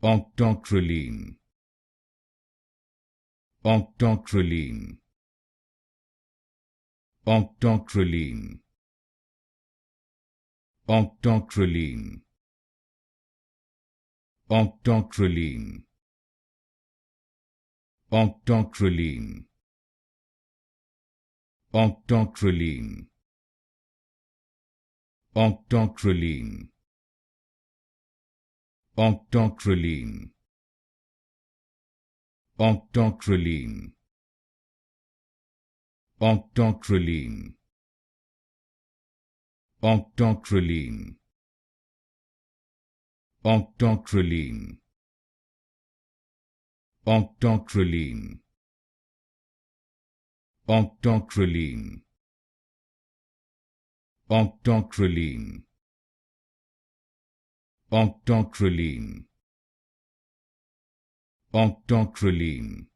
Octocrylene, Octocrylene, Octocrylene, Octocrylene, Octocrylene, Octocrylene, Octocrylene, Octocrylene, Octocrylene, Octocrylene, Octocrylene, Octocrylene, Octocrylene, Octocrylene, Octocrylene, Octocrylene, Octocrylene, Octocrylene,